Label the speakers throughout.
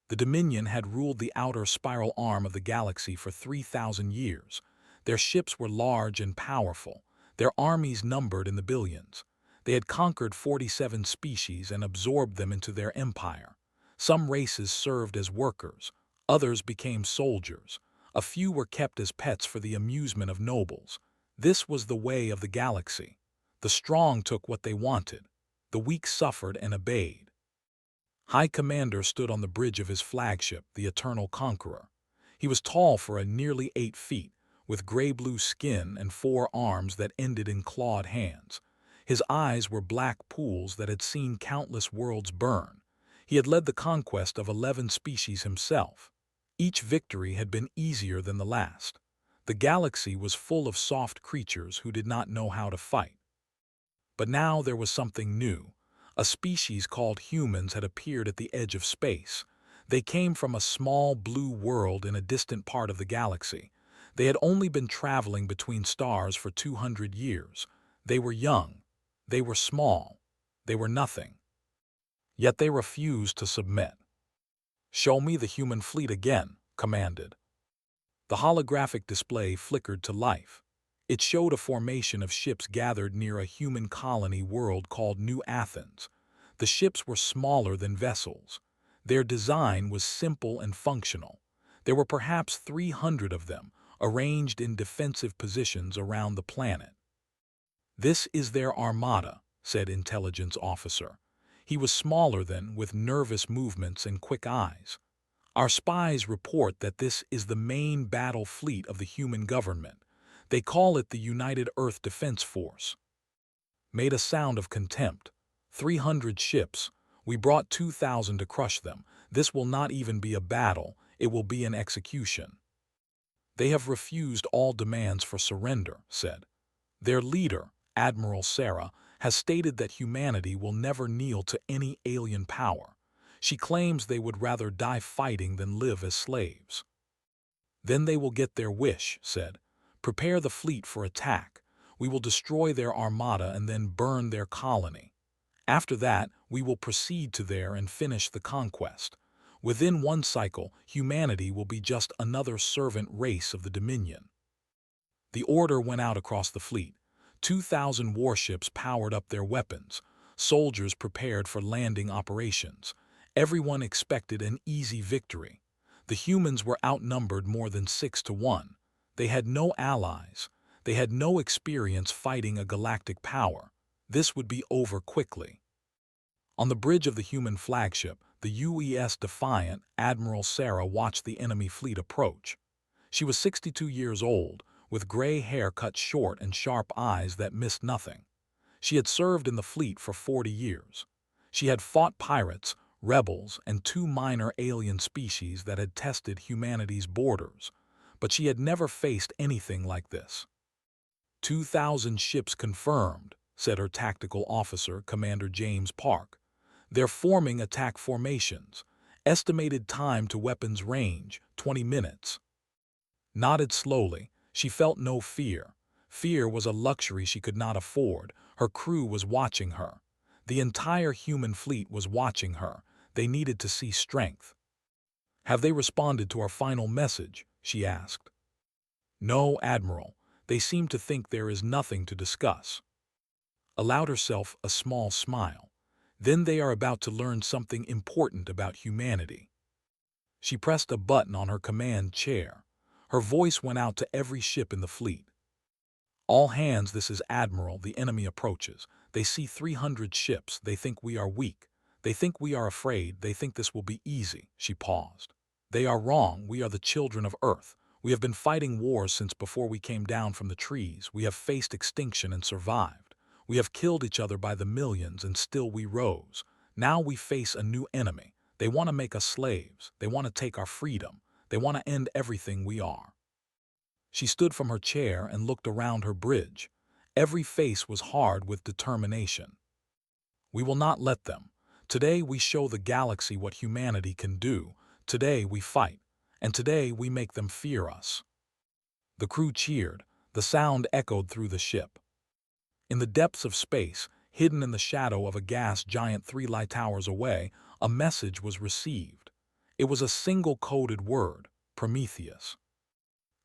Speaker 1: The Dominion had ruled the outer spiral arm of the galaxy for 3,000 years. Their ships were large and powerful, their armies numbered in the billions. They had conquered 47 species and absorbed them into their empire. Some races served as workers, others became soldiers. A few were kept as pets for the amusement of nobles. This was the way of the galaxy. The strong took what they wanted. The weak suffered and obeyed. High Commander stood on the bridge of his flagship, the Eternal Conqueror. He was tall for a nearly 8 feet, with gray-blue skin and 4 arms that ended in clawed hands. His eyes were black pools that had seen countless worlds burn. He had led the conquest of 11 species himself. Each victory had been easier than the last. The galaxy was full of soft creatures who did not know how to fight. But now there was something new. A species called humans had appeared at the edge of space. They came from a small blue world in a distant part of the galaxy. They had only been traveling between stars for 200 years. They were young. They were small. They were nothing. Yet they refused to submit. "Show me the human fleet again," commanded. The holographic display flickered to life. It showed a formation of ships gathered near a human colony world called New Athens. The ships were smaller than vessels. Their design was simple and functional. There were perhaps 300 of them, arranged in defensive positions around the planet. "This is their Armada," said Intelligence Officer. He was smaller than, with nervous movements and quick eyes. "Our spies report that this is the main battle fleet of the human government. They call it the United Earth Defense Force." Made a sound of contempt. 300 ships. We brought 2,000 to crush them. This will not even be a battle. It will be an execution. "They have refused all demands for surrender," said. "Their leader, Admiral Sarah, has stated that humanity will never kneel to any alien power. She claims they would rather die fighting than live as slaves." "Then they will get their wish," said. "Prepare the fleet for attack. We will destroy their armada and then burn their colony. After that, we will proceed to there and finish the conquest. Within one cycle, humanity will be just another servant race of the Dominion." The order went out across the fleet. 2,000 warships powered up their weapons. Soldiers prepared for landing operations. Everyone expected an easy victory. The humans were outnumbered more than 6 to 1. They had no allies. They had no experience fighting a galactic power. This would be over quickly. On the bridge of the human flagship, the UES Defiant, Admiral Sarah watched the enemy fleet approach. She was 62 years old, with gray hair cut short and sharp eyes that missed nothing. She had served in the fleet for 40 years. She had fought pirates, rebels, and 2 minor alien species that had tested humanity's borders, but she had never faced anything like this. 2,000 ships confirmed," said her tactical officer, Commander James Park. "They're forming attack formations. Estimated time to weapons range, 20 minutes. Nodded slowly. She felt no fear. Fear was a luxury she could not afford. Her crew was watching her. The entire human fleet was watching her. They needed to see strength. "Have they responded to our final message?" she asked. "No, Admiral. They seem to think there is nothing to discuss." Allowed herself a small smile. Then they are about to learn something important about humanity. She pressed a button on her command chair. Her voice went out to every ship in the fleet. "All hands, this is Admiral. The enemy approaches. They see 300 ships. They think we are weak. They think we are afraid. They think this will be easy." She paused. "They are wrong. We are the children of Earth. We have been fighting wars since before we came down from the trees. We have faced extinction and survived. We have killed each other by the millions and still we rose. Now we face a new enemy. They want to make us slaves. They want to take our freedom. They want to end everything we are." She stood from her chair and looked around her bridge. Every face was hard with determination. "We will not let them. Today we show the galaxy what humanity can do. Today we fight. And today we make them fear us." The crew cheered. The sound echoed through the ship. In the depths of space, hidden in the shadow of a gas giant 3 light towers away, a message was received. It was a single coded word, Prometheus.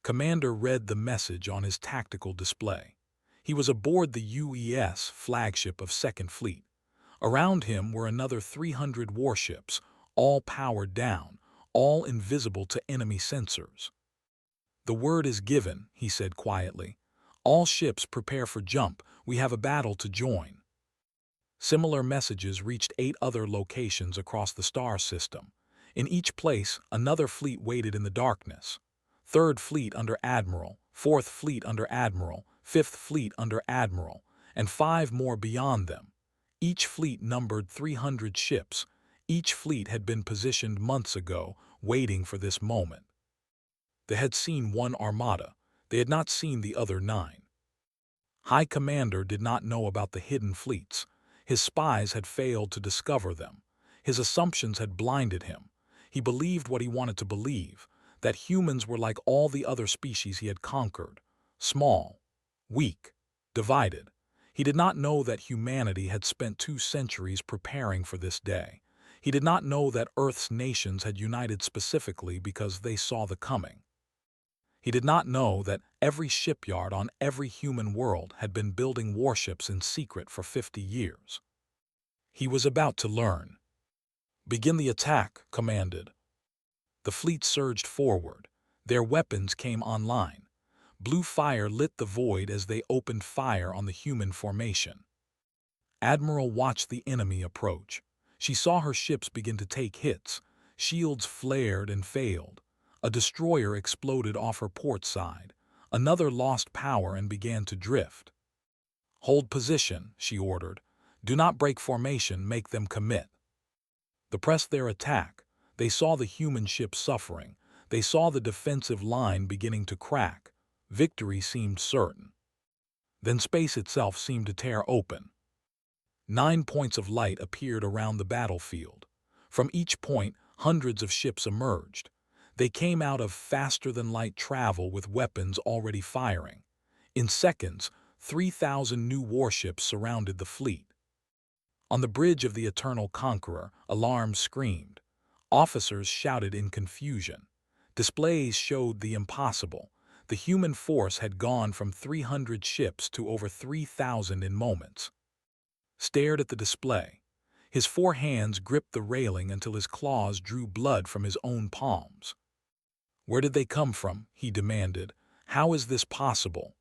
Speaker 1: Commander read the message on his tactical display. He was aboard the UES flagship of Second Fleet. Around him were another 300 warships, all powered down, all invisible to enemy sensors. "The word is given," he said quietly. "All ships prepare for jump. We have a battle to join." Similar messages reached 8 other locations across the star system. In each place, another fleet waited in the darkness. 3rd Fleet under Admiral, 4th Fleet under Admiral, 5th Fleet under Admiral, and 5 more beyond them. Each fleet numbered 300 ships. Each fleet had been positioned months ago, waiting for this moment. They had seen one Armada. They had not seen the other 9. High Commander did not know about the hidden fleets. His spies had failed to discover them. His assumptions had blinded him. He believed what he wanted to believe, that humans were like all the other species he had conquered, small, weak, divided. He did not know that humanity had spent 2 centuries preparing for this day. He did not know that Earth's nations had united specifically because they saw the coming. He did not know that every shipyard on every human world had been building warships in secret for 50 years. He was about to learn. "Begin the attack," commanded. The fleet surged forward. Their weapons came online. Blue fire lit the void as they opened fire on the human formation. Admiral watched the enemy approach. She saw her ships begin to take hits. Shields flared and failed. A destroyer exploded off her port side. Another lost power and began to drift. "Hold position," she ordered. "Do not break formation, make them commit." They pressed their attack. They saw the human ships suffering. They saw the defensive line beginning to crack. Victory seemed certain. Then space itself seemed to tear open. 9 points of light appeared around the battlefield. From each point, hundreds of ships emerged. They came out of faster-than-light travel with weapons already firing. In seconds, 3,000 new warships surrounded the fleet. On the bridge of the Eternal Conqueror, alarms screamed. Officers shouted in confusion. Displays showed the impossible. The human force had gone from 300 ships to over 3,000 in moments. Stared at the display. His 4 hands gripped the railing until his claws drew blood from his own palms. "Where did they come from?" he demanded. "How is this possible?"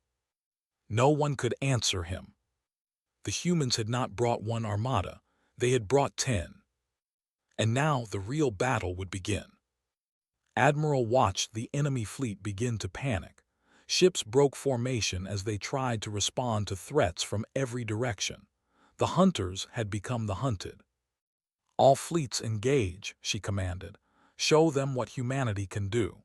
Speaker 1: No one could answer him. The humans had not brought 1 armada. They had brought 10. And now the real battle would begin. Admiral watched the enemy fleet begin to panic. Ships broke formation as they tried to respond to threats from every direction. The hunters had become the hunted. "All fleets engage," she commanded. "Show them what humanity can do."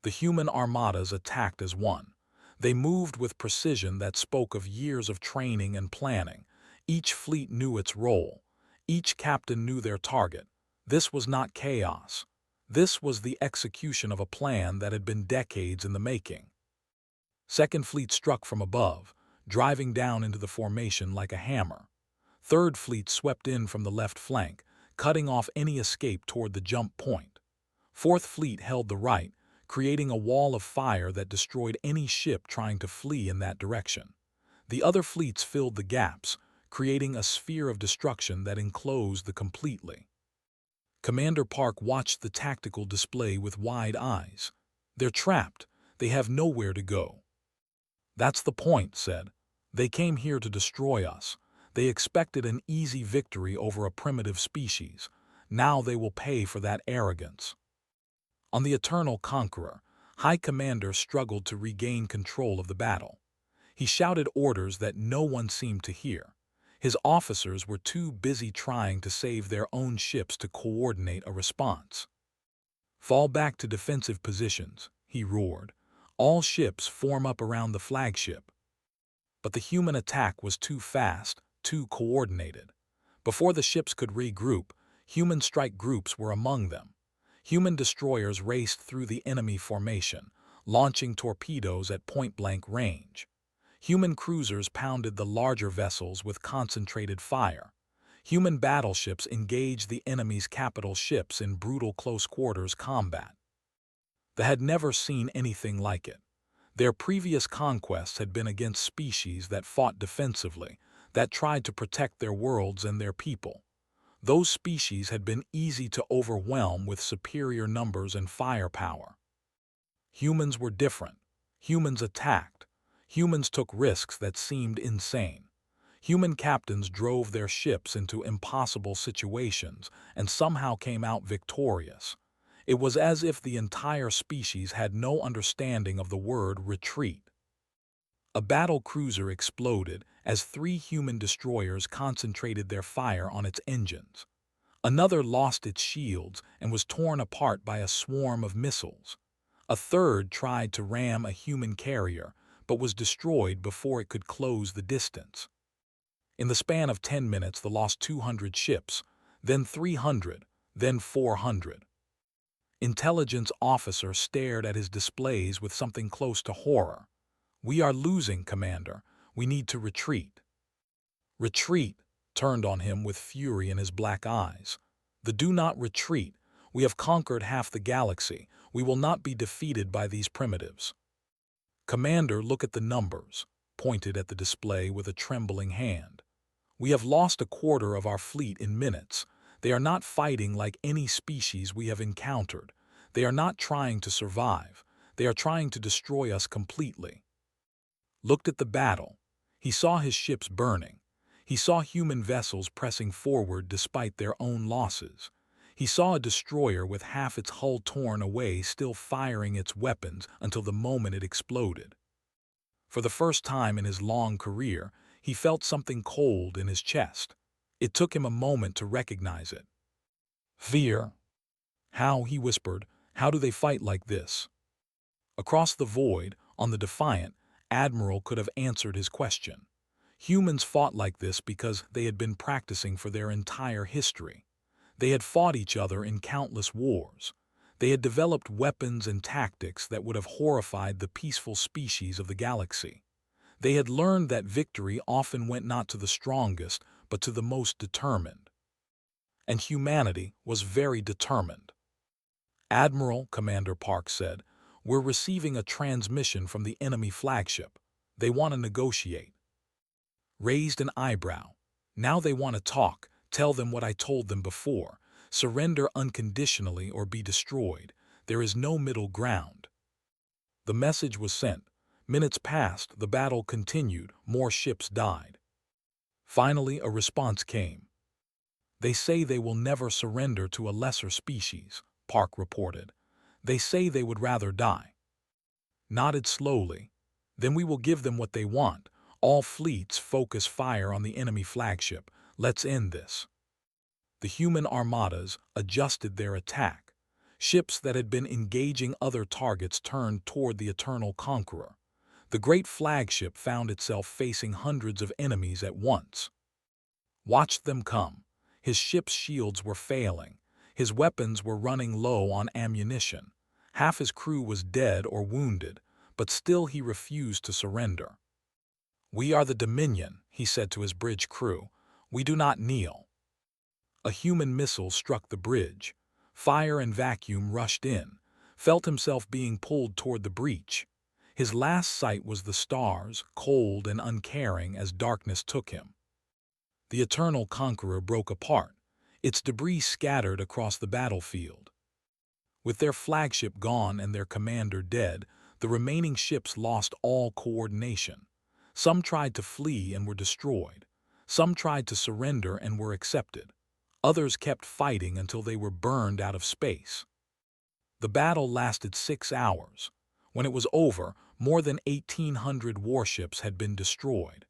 Speaker 1: The human armadas attacked as one. They moved with precision that spoke of years of training and planning. Each fleet knew its role. Each captain knew their target. This was not chaos. This was the execution of a plan that had been decades in the making. Second Fleet struck from above, driving down into the formation like a hammer. Third Fleet swept in from the left flank, cutting off any escape toward the jump point. Fourth Fleet held the right, creating a wall of fire that destroyed any ship trying to flee in that direction. The other fleets filled the gaps, creating a sphere of destruction that enclosed the completely. Commander Park watched the tactical display with wide eyes. "They're trapped. They have nowhere to go." "That's the point," said. "They came here to destroy us. They expected an easy victory over a primitive species. Now they will pay for that arrogance." On the Eternal Conqueror, High Commander struggled to regain control of the battle. He shouted orders that no one seemed to hear. His officers were too busy trying to save their own ships to coordinate a response. "Fall back to defensive positions," he roared. "All ships form up around the flagship." But the human attack was too fast, too coordinated. Before the ships could regroup, human strike groups were among them. Human destroyers raced through the enemy formation, launching torpedoes at point-blank range. Human cruisers pounded the larger vessels with concentrated fire. Human battleships engaged the enemy's capital ships in brutal close-quarters combat. They had never seen anything like it. Their previous conquests had been against species that fought defensively, that tried to protect their worlds and their people. Those species had been easy to overwhelm with superior numbers and firepower. Humans were different. Humans attacked. Humans took risks that seemed insane. Human captains drove their ships into impossible situations and somehow came out victorious. It was as if the entire species had no understanding of the word retreat. A battle cruiser exploded as 3 human destroyers concentrated their fire on its engines. Another lost its shields and was torn apart by a swarm of missiles. A third tried to ram a human carrier, but was destroyed before it could close the distance. In the span of 10 minutes, they lost 200 ships, then 300, then 400. Intelligence officer stared at his displays with something close to horror. "We are losing, Commander. We need to retreat." "Retreat," turned on him with fury in his black eyes. "Do not retreat. We have conquered half the galaxy. We will not be defeated by these primitives." "Commander, look at the numbers," pointed at the display with a trembling hand. "We have lost a quarter of our fleet in minutes. They are not fighting like any species we have encountered. They are not trying to survive. They are trying to destroy us completely." Looked at the battle. He saw his ships burning. He saw human vessels pressing forward despite their own losses. He saw a destroyer with half its hull torn away still firing its weapons until the moment it exploded. For the first time in his long career, he felt something cold in his chest. It took him a moment to recognize it. "Fear." "How?" he whispered. "How do they fight like this?" Across the void, on the Defiant, Admiral could have answered his question. Humans fought like this because they had been practicing for their entire history. They had fought each other in countless wars. They had developed weapons and tactics that would have horrified the peaceful species of the galaxy. They had learned that victory often went not to the strongest, but to the most determined. And humanity was very determined. "Admiral," Commander Park said, "we're receiving a transmission from the enemy flagship. They want to negotiate." Raised an eyebrow. "Now they want to talk. Tell them what I told them before. Surrender unconditionally or be destroyed. There is no middle ground." The message was sent. Minutes passed, the battle continued, more ships died. Finally, a response came. "They say they will never surrender to a lesser species," Park reported. "They say they would rather die." Nodded slowly. "Then we will give them what they want. All fleets focus fire on the enemy flagship. Let's end this." The human armadas adjusted their attack. Ships that had been engaging other targets turned toward the eternal conqueror. The great flagship found itself facing hundreds of enemies at once. Watched them come. His ship's shields were failing. His weapons were running low on ammunition. Half his crew was dead or wounded, but still he refused to surrender. "We are the Dominion," he said to his bridge crew. "We do not kneel." A human missile struck the bridge. Fire and vacuum rushed in, felt himself being pulled toward the breach. His last sight was the stars, cold and uncaring as darkness took him. The eternal conqueror broke apart, its debris scattered across the battlefield. With their flagship gone and their commander dead, the remaining ships lost all coordination. Some tried to flee and were destroyed. Some tried to surrender and were accepted. Others kept fighting until they were burned out of space. The battle lasted 6 hours. When it was over, more than 1,800 warships had been destroyed.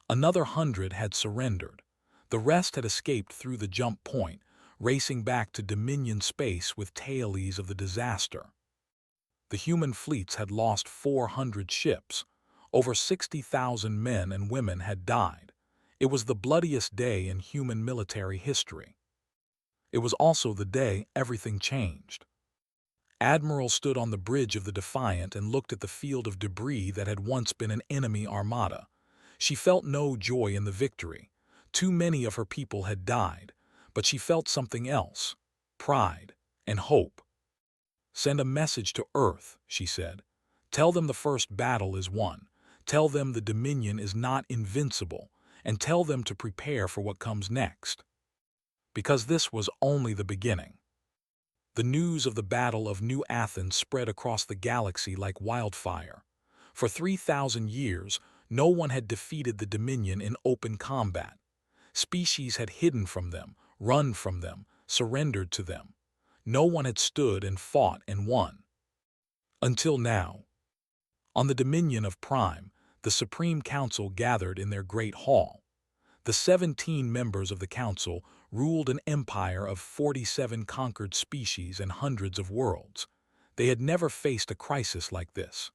Speaker 1: Another 100 had surrendered. The rest had escaped through the jump point, racing back to Dominion space with tales of the disaster. The human fleets had lost 400 ships. Over 60,000 men and women had died. It was the bloodiest day in human military history. It was also the day everything changed. Admiral stood on the bridge of the Defiant and looked at the field of debris that had once been an enemy armada. She felt no joy in the victory. Too many of her people had died, but she felt something else: pride and hope. "Send a message to Earth," she said. "Tell them the first battle is won. Tell them the Dominion is not invincible, and tell them to prepare for what comes next." Because this was only the beginning. The news of the Battle of New Athens spread across the galaxy like wildfire. For 3,000 years, no one had defeated the Dominion in open combat. Species had hidden from them, run from them, surrendered to them. No one had stood and fought and won. Until now. On the Dominion of Prime, the Supreme Council gathered in their great hall. The 17 members of the council ruled an empire of 47 conquered species and hundreds of worlds. They had never faced a crisis like this.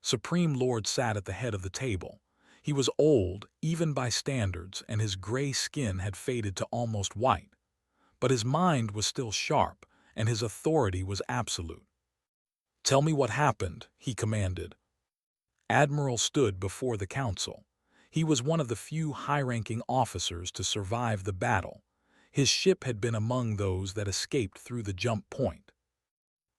Speaker 1: Supreme Lord sat at the head of the table. He was old, even by standards, and his gray skin had faded to almost white. But his mind was still sharp, and his authority was absolute. "Tell me what happened," he commanded. Admiral stood before the council. He was one of the few high-ranking officers to survive the battle. His ship had been among those that escaped through the jump point.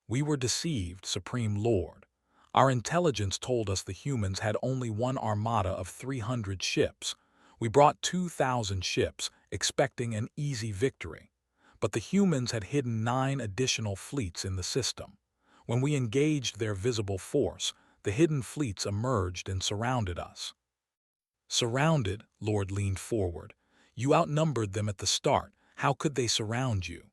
Speaker 1: "We were deceived, Supreme Lord. Our intelligence told us the humans had only one armada of 300 ships. We brought 2,000 ships, expecting an easy victory. But the humans had hidden 9 additional fleets in the system. When we engaged their visible force, the hidden fleets emerged and surrounded us." "Surrounded?" Lord leaned forward. "You outnumbered them at the start. How could they surround you?"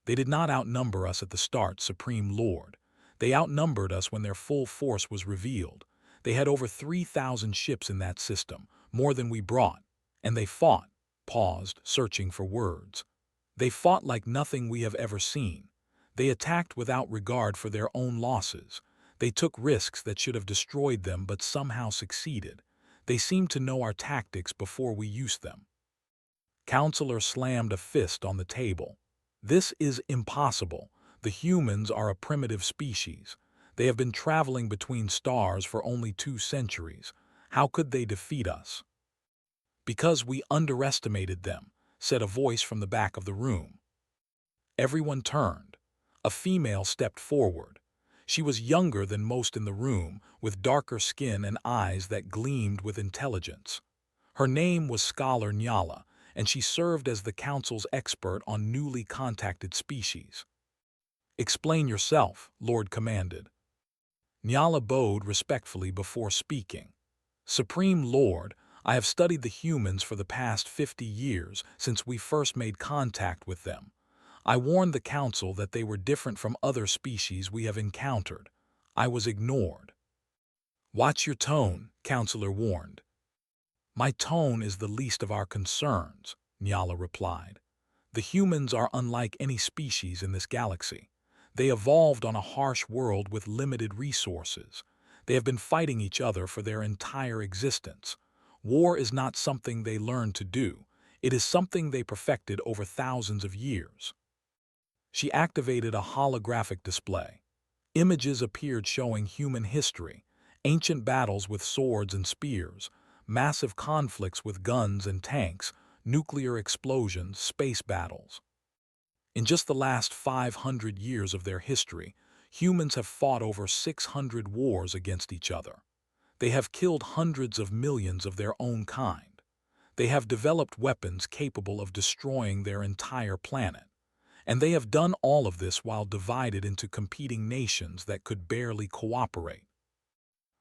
Speaker 1: "They did not outnumber us at the start, Supreme Lord. They outnumbered us when their full force was revealed. They had over 3,000 ships in that system, more than we brought. And they fought," paused, searching for words. "They fought like nothing we have ever seen. They attacked without regard for their own losses. They took risks that should have destroyed them but somehow succeeded. They seemed to know our tactics before we used them." Counselor slammed a fist on the table. "This is impossible. The humans are a primitive species. They have been traveling between stars for only 2 centuries. How could they defeat us?" "Because we underestimated them," said a voice from the back of the room. Everyone turned. A female stepped forward. She was younger than most in the room, with darker skin and eyes that gleamed with intelligence. Her name was Scholar Nyala, and she served as the council's expert on newly contacted species. "Explain yourself," Lord commanded. Nyala bowed respectfully before speaking. "Supreme Lord, I have studied the humans for the past 50 years since we first made contact with them. I warned the council that they were different from other species we have encountered. I was ignored." "Watch your tone," Counselor warned. "My tone is the least of our concerns," Nyala replied. "The humans are unlike any species in this galaxy. They evolved on a harsh world with limited resources. They have been fighting each other for their entire existence. War is not something they learned to do. It is something they perfected over thousands of years." She activated a holographic display. Images appeared showing human history, ancient battles with swords and spears, massive conflicts with guns and tanks, nuclear explosions, space battles. In just the last 500 years of their history, humans have fought over 600 wars against each other. They have killed hundreds of millions of their own kind. They have developed weapons capable of destroying their entire planet. And they have done all of this while divided into competing nations that could barely cooperate.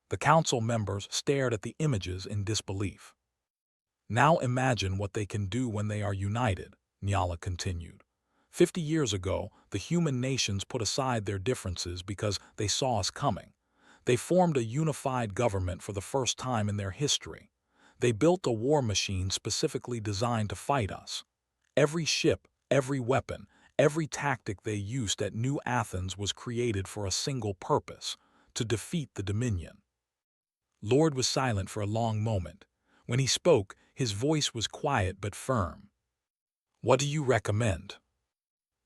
Speaker 1: The council members stared at the images in disbelief. "Now imagine what they can do when they are united," Nyala continued. 50 years ago, the human nations put aside their differences because they saw us coming. They formed a unified government for the first time in their history. They built a war machine specifically designed to fight us. Every ship, every weapon, every tactic they used at New Athens was created for a single purpose: to defeat the Dominion. Lord was silent for a long moment. When he spoke, his voice was quiet but firm. "What do you recommend?"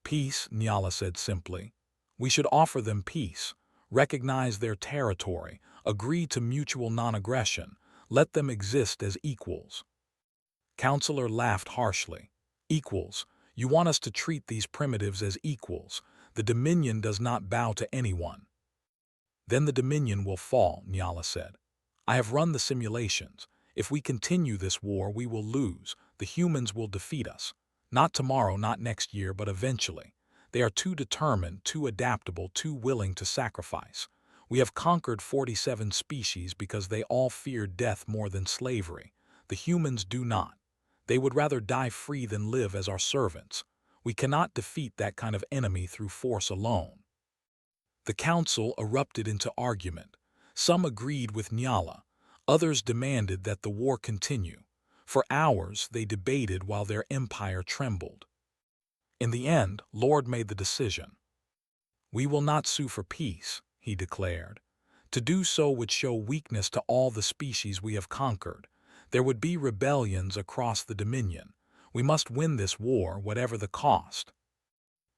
Speaker 1: "Peace," Nyala said simply. "We should offer them peace, recognize their territory, agree to mutual non-aggression, let them exist as equals." Counselor laughed harshly. Equals. You want us to treat these primitives as equals. The Dominion does not bow to anyone. Then the Dominion will fall, Nyala said. I have run the simulations. If we continue this war, we will lose. The humans will defeat us. Not tomorrow, not next year, but eventually. They are too determined, too adaptable, too willing to sacrifice. We have conquered 47 species because they all fear death more than slavery. The humans do not. They would rather die free than live as our servants. We cannot defeat that kind of enemy through force alone. The council erupted into argument. Some agreed with Nyala. Others demanded that the war continue. For hours they debated while their empire trembled. In the end, Lord made the decision. We will not sue for peace, he declared. To do so would show weakness to all the species we have conquered. There would be rebellions across the Dominion. We must win this war, whatever the cost.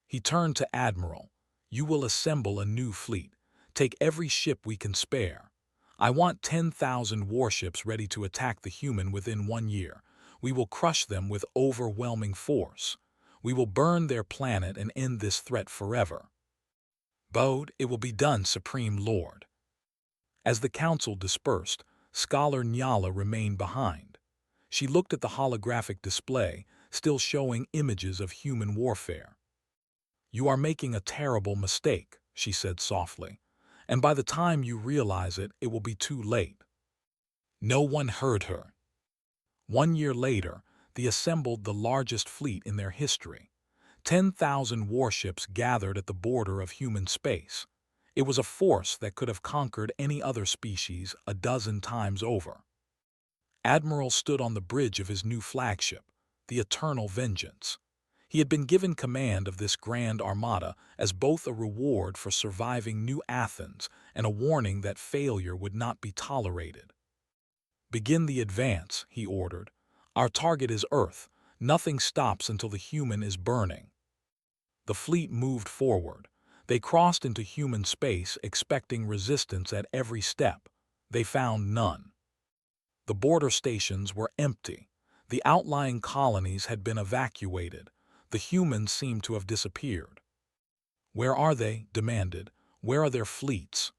Speaker 1: He turned to Admiral. You will assemble a new fleet. Take every ship we can spare. I want 10,000 warships ready to attack the human within 1 year. We will crush them with overwhelming force. We will burn their planet and end this threat forever. Bode, it will be done, Supreme Lord. As the council dispersed, Scholar Nyala remained behind. She looked at the holographic display, still showing images of human warfare. You are making a terrible mistake, she said softly, and by the time you realize it, it will be too late. No one heard her. 1 year later, they assembled the largest fleet in their history. 10,000 warships gathered at the border of human space. It was a force that could have conquered any other species a dozen times over. Admiral stood on the bridge of his new flagship, the Eternal Vengeance. He had been given command of this grand armada as both a reward for surviving New Athens and a warning that failure would not be tolerated. Begin the advance, he ordered. Our target is Earth. Nothing stops until the human is burning. The fleet moved forward. They crossed into human space, expecting resistance at every step. They found none. The border stations were empty. The outlying colonies had been evacuated. The humans seemed to have disappeared. Where are they? Demanded. Where are their fleets?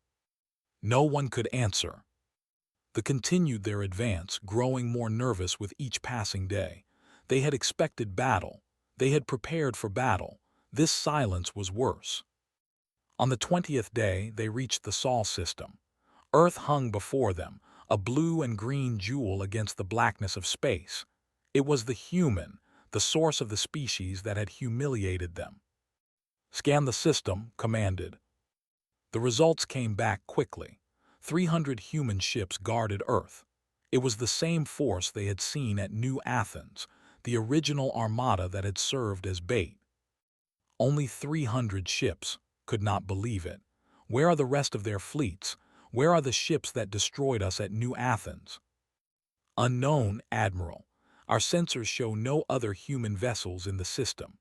Speaker 1: No one could answer. They continued their advance, growing more nervous with each passing day. They had expected battle. They had prepared for battle. This silence was worse. On the 20th day, they reached the Sol system. Earth hung before them, a blue and green jewel against the blackness of space. It was the human, the source of the species that had humiliated them. Scan the system, commanded. The results came back quickly. 300 human ships guarded Earth. It was the same force they had seen at New Athens, the original armada that had served as bait. Only 300 ships. Could not believe it. Where are the rest of their fleets? Where are the ships that destroyed us at New Athens? Unknown, Admiral. Our sensors show no other human vessels in the system.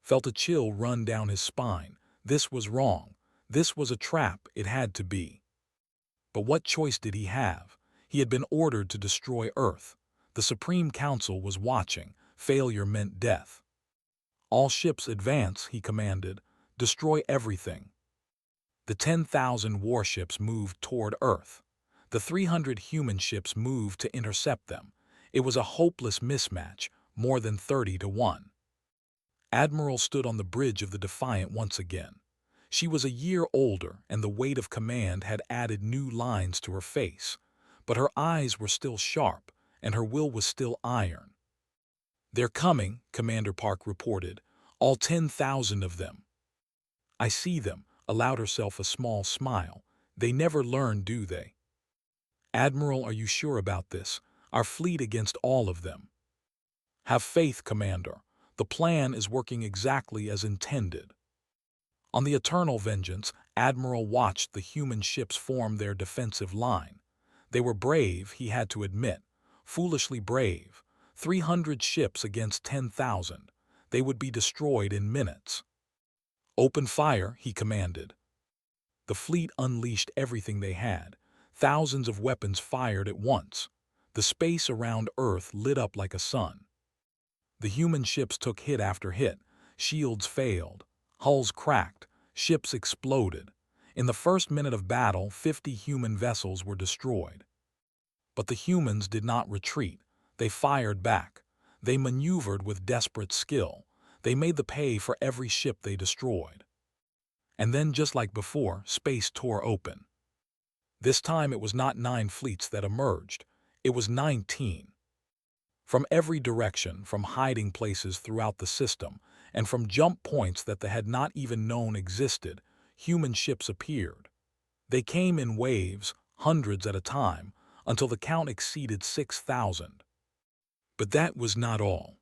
Speaker 1: Felt a chill run down his spine. This was wrong. This was a trap. It had to be. But what choice did he have? He had been ordered to destroy Earth. The Supreme Council was watching. Failure meant death. All ships advance, he commanded. Destroy everything. The 10,000 warships moved toward Earth. The 300 human ships moved to intercept them. It was a hopeless mismatch, more than 30-1. Admiral stood on the bridge of the Defiant once again. She was a year older, and the weight of command had added new lines to her face. But her eyes were still sharp, and her will was still iron. They're coming, Commander Park reported. All 10,000 of them. I see them, allowed herself a small smile. They never learn, do they? Admiral, are you sure about this? Our fleet against all of them. Have faith, Commander. The plan is working exactly as intended. On the Eternal Vengeance, Admiral watched the human ships form their defensive line. They were brave, he had to admit. Foolishly brave. 300 ships against 10,000. They would be destroyed in minutes. Open fire, he commanded. The fleet unleashed everything they had. Thousands of weapons fired at once. The space around Earth lit up like a sun. The human ships took hit after hit. Shields failed. Hulls cracked. Ships exploded. In the first minute of battle, 50 human vessels were destroyed. But the humans did not retreat. They fired back. They maneuvered with desperate skill. They made the pay for every ship they destroyed. And then, just like before, space tore open. This time it was not 9 fleets that emerged. It was 19. From every direction, from hiding places throughout the system, and from jump points that they had not even known existed, human ships appeared. They came in waves, hundreds at a time, until the count exceeded 6,000. But that was not all.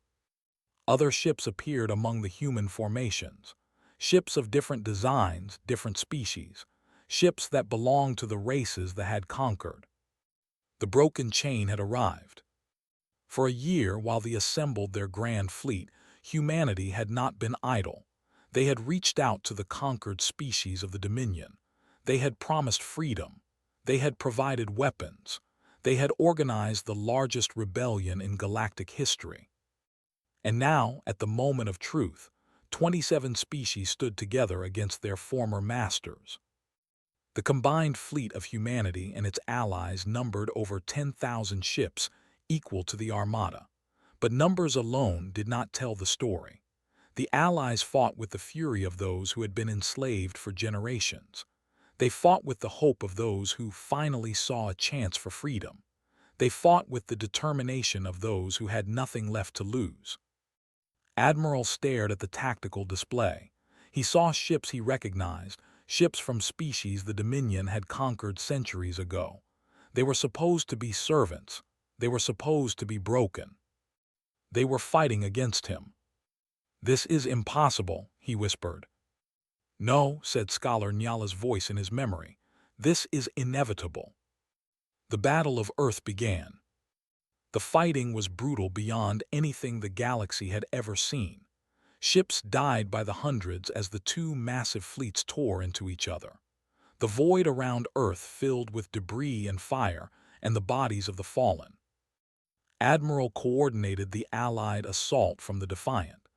Speaker 1: Other ships appeared among the human formations. Ships of different designs, different species. Ships that belonged to the races that had conquered. The broken chain had arrived. For a year, while they assembled their grand fleet, humanity had not been idle. They had reached out to the conquered species of the Dominion. They had promised freedom. They had provided weapons. They had organized the largest rebellion in galactic history. And now, at the moment of truth, 27 species stood together against their former masters. The combined fleet of humanity and its allies numbered over 10,000 ships, equal to the Armada. But numbers alone did not tell the story. The allies fought with the fury of those who had been enslaved for generations. They fought with the hope of those who finally saw a chance for freedom. They fought with the determination of those who had nothing left to lose. Admiral stared at the tactical display. He saw ships he recognized, ships from species the Dominion had conquered centuries ago. They were supposed to be servants. They were supposed to be broken. They were fighting against him. "This is impossible," he whispered. "No," said Scholar Nyala's voice in his memory. "This is inevitable." The Battle of Earth began. The fighting was brutal beyond anything the galaxy had ever seen. Ships died by the hundreds as the two massive fleets tore into each other. The void around Earth filled with debris and fire and the bodies of the fallen. Admiral coordinated the Allied assault from the Defiant.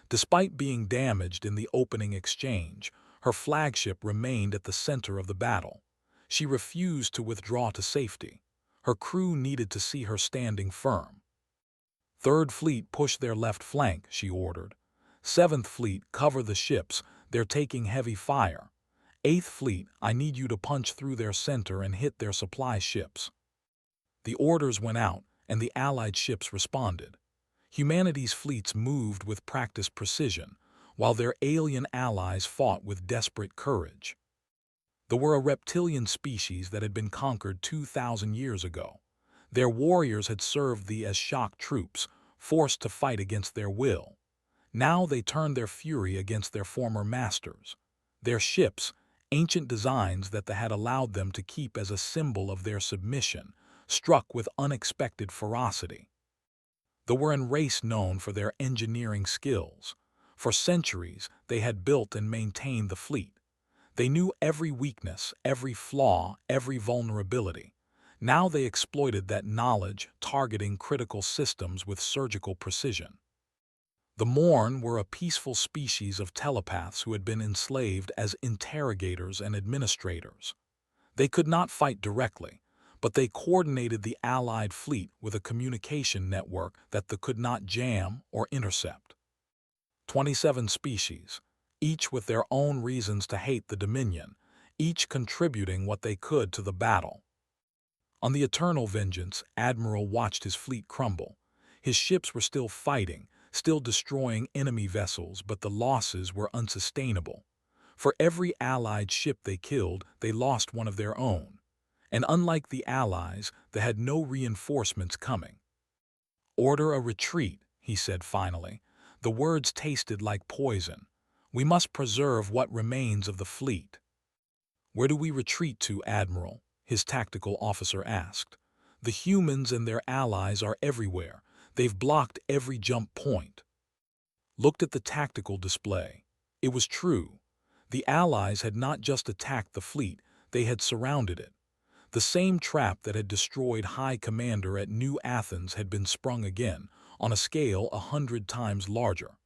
Speaker 1: Despite being damaged in the opening exchange, her flagship remained at the center of the battle. She refused to withdraw to safety. Her crew needed to see her standing firm. "Third Fleet, push their left flank," she ordered. "Seventh Fleet, cover the ships. They're taking heavy fire. Eighth Fleet, I need you to punch through their center and hit their supply ships." The orders went out, and the Allied ships responded. Humanity's fleets moved with practiced precision, while their alien allies fought with desperate courage. They were a reptilian species that had been conquered 2,000 years ago. Their warriors had served as shock troops, forced to fight against their will. Now they turned their fury against their former masters. Their ships, ancient designs that they had allowed them to keep as a symbol of their submission, struck with unexpected ferocity. They were a race known for their engineering skills. For centuries, they had built and maintained the fleet. They knew every weakness, every flaw, every vulnerability. Now they exploited that knowledge, targeting critical systems with surgical precision. The Morn were a peaceful species of telepaths who had been enslaved as interrogators and administrators. They could not fight directly, but they coordinated the Allied fleet with a communication network that they could not jam or intercept. 27 species, each with their own reasons to hate the Dominion, each contributing what they could to the battle. On the Eternal Vengeance, Admiral watched his fleet crumble. His ships were still fighting, still destroying enemy vessels, but the losses were unsustainable. For every Allied ship they killed, they lost one of their own. And unlike the Allies, they had no reinforcements coming. "Order a retreat," he said finally. The words tasted like poison. "We must preserve what remains of the fleet." "Where do we retreat to, Admiral?" his tactical officer asked. "The humans and their allies are everywhere. They've blocked every jump point." Looked at the tactical display. It was true. The Allies had not just attacked the fleet, they had surrounded it. The same trap that had destroyed High Commander at New Athens had been sprung again, on a scale 100 times larger.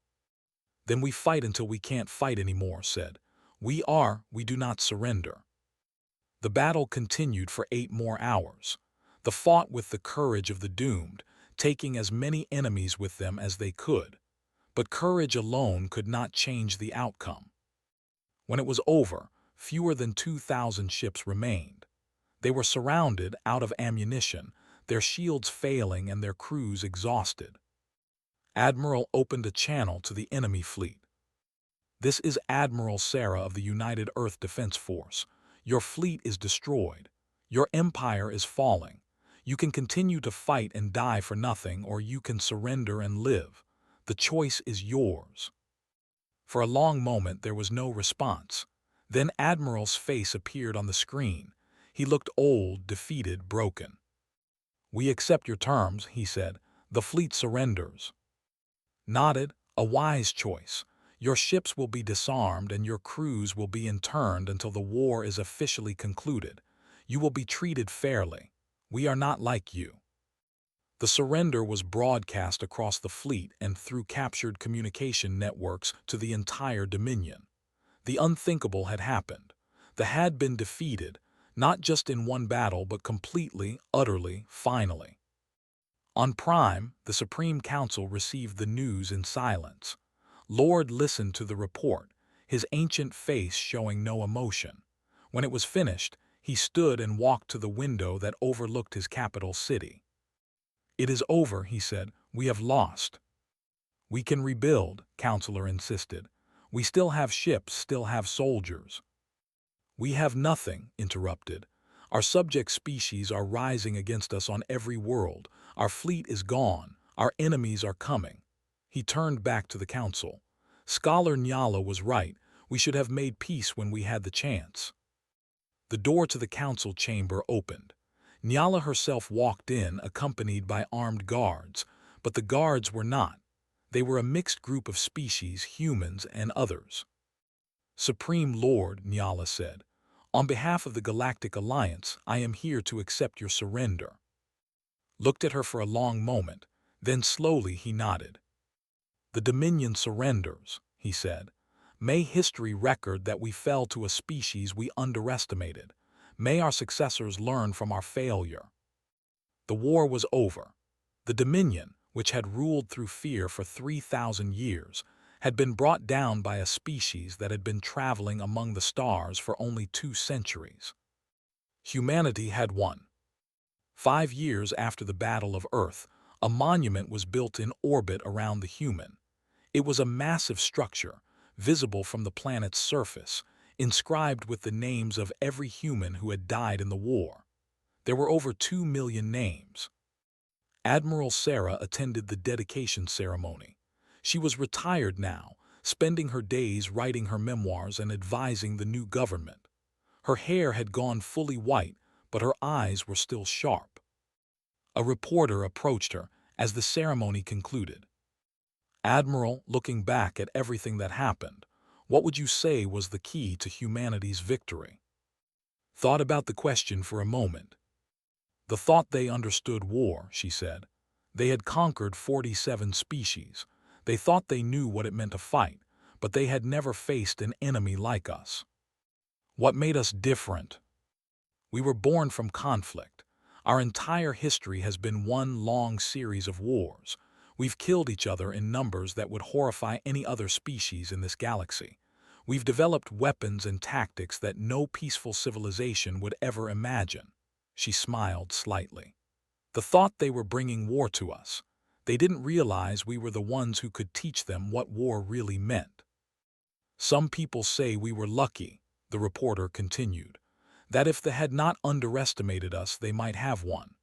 Speaker 1: "Then we fight until we can't fight anymore," said. We do not surrender." The battle continued for 8 more hours. They fought with the courage of the doomed, taking as many enemies with them as they could. But courage alone could not change the outcome. When it was over, fewer than 2,000 ships remained. They were surrounded, out of ammunition, their shields failing and their crews exhausted. Admiral opened a channel to the enemy fleet. "This is Admiral Sarah of the United Earth Defense Force. Your fleet is destroyed. Your empire is falling. You can continue to fight and die for nothing, or you can surrender and live. The choice is yours." For a long moment there was no response. Then Admiral's face appeared on the screen. He looked old, defeated, broken. "We accept your terms," he said. "The fleet surrenders." Nodded. "A wise choice. Your ships will be disarmed and your crews will be interned until the war is officially concluded. You will be treated fairly. We are not like you." The surrender was broadcast across the fleet and through captured communication networks to the entire Dominion. The unthinkable had happened. They had been defeated, not just in one battle, but completely, utterly, finally. On Prime, the Supreme Council received the news in silence. Lord listened to the report, his ancient face showing no emotion. When it was finished, he stood and walked to the window that overlooked his capital city. "It is over," he said. "We have lost." "We can rebuild," Counselor insisted. "We still have ships, still have soldiers." "We have nothing," interrupted. "Our subject species are rising against us on every world. Our fleet is gone. Our enemies are coming." He turned back to the council. "Scholar Nyala was right. We should have made peace when we had the chance." The door to the council chamber opened. Nyala herself walked in, accompanied by armed guards, but the guards were not. They were a mixed group of species, humans and others. "Supreme Lord," Nyala said, "on behalf of the Galactic Alliance, I am here to accept your surrender." Looked at her for a long moment, then slowly he nodded. "The Dominion surrenders," he said. "May history record that we fell to a species we underestimated. May our successors learn from our failure." The war was over. The Dominion, which had ruled through fear for 3,000 years, had been brought down by a species that had been traveling among the stars for only 2 centuries. Humanity had won. 5 years after the Battle of Earth, a monument was built in orbit around the human. It was a massive structure, visible from the planet's surface, inscribed with the names of every human who had died in the war. There were over 2 million names. Admiral Sarah attended the dedication ceremony. She was retired now, spending her days writing her memoirs and advising the new government. Her hair had gone fully white, but her eyes were still sharp. A reporter approached her as the ceremony concluded. "Admiral, looking back at everything that happened, what would you say was the key to humanity's victory?" Thought about the question for a moment. "The thought they understood war," she said. "They had conquered 47 species. They thought they knew what it meant to fight, but they had never faced an enemy like us. What made us different? We were born from conflict. Our entire history has been one long series of wars. We've killed each other in numbers that would horrify any other species in this galaxy. We've developed weapons and tactics that no peaceful civilization would ever imagine." She smiled slightly. "The thought they were bringing war to us. They didn't realize we were the ones who could teach them what war really meant." "Some people say we were lucky," the reporter continued, "that if they had not underestimated us, they might have won.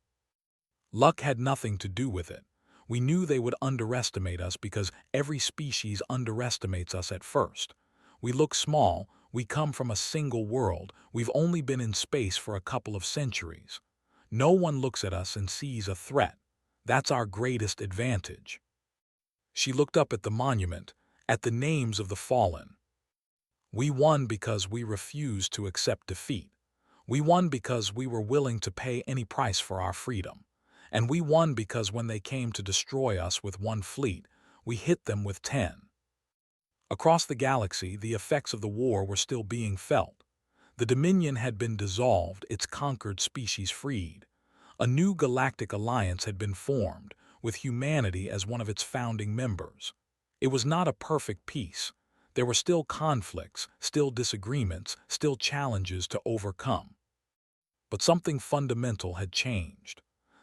Speaker 1: Luck had nothing to do with it. We knew they would underestimate us because every species underestimates us at first. We look small, we come from a single world, we've only been in space for a couple of centuries. No one looks at us and sees a threat. That's our greatest advantage." She looked up at the monument, at the names of the fallen. "We won because we refused to accept defeat. We won because we were willing to pay any price for our freedom. And we won because when they came to destroy us with one fleet, we hit them with 10. Across the galaxy, the effects of the war were still being felt. The Dominion had been dissolved, its conquered species freed. A new galactic alliance had been formed, with humanity as one of its founding members. It was not a perfect peace. There were still conflicts, still disagreements, still challenges to overcome. But something fundamental had changed.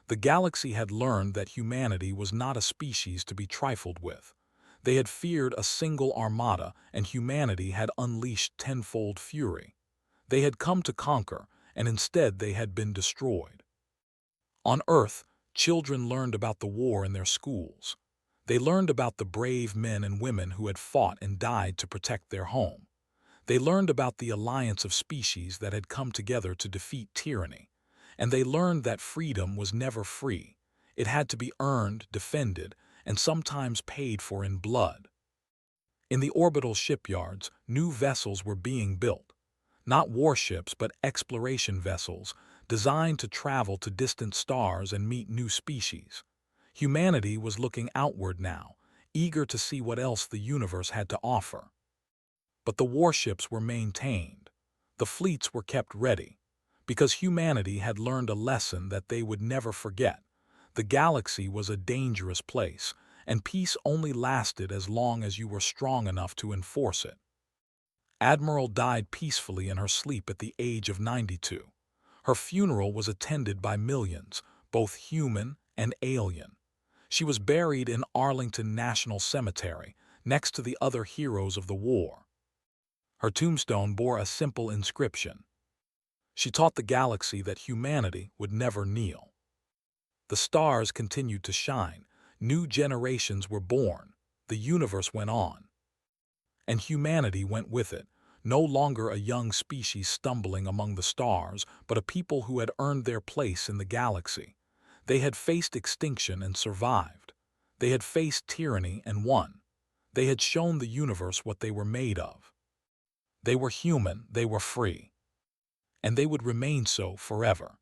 Speaker 1: The galaxy had learned that humanity was not a species to be trifled with. They had feared a single armada, and humanity had unleashed tenfold fury. They had come to conquer, and instead they had been destroyed. On Earth, children learned about the war in their schools. They learned about the brave men and women who had fought and died to protect their home. They learned about the alliance of species that had come together to defeat tyranny. And they learned that freedom was never free. It had to be earned, defended, and sometimes paid for in blood. In the orbital shipyards, new vessels were being built. Not warships, but exploration vessels, designed to travel to distant stars and meet new species. Humanity was looking outward now, eager to see what else the universe had to offer. But the warships were maintained. The fleets were kept ready, because humanity had learned a lesson that they would never forget. The galaxy was a dangerous place, and peace only lasted as long as you were strong enough to enforce it. Admiral died peacefully in her sleep at the age of 92. Her funeral was attended by millions, both human and alien. She was buried in Arlington National Cemetery, next to the other heroes of the war. Her tombstone bore a simple inscription. She taught the galaxy that humanity would never kneel. The stars continued to shine, new generations were born, the universe went on. And humanity went with it, no longer a young species stumbling among the stars, but a people who had earned their place in the galaxy. They had faced extinction and survived. They had faced tyranny and won. They had shown the universe what they were made of. They were human, they were free. And they would remain so forever.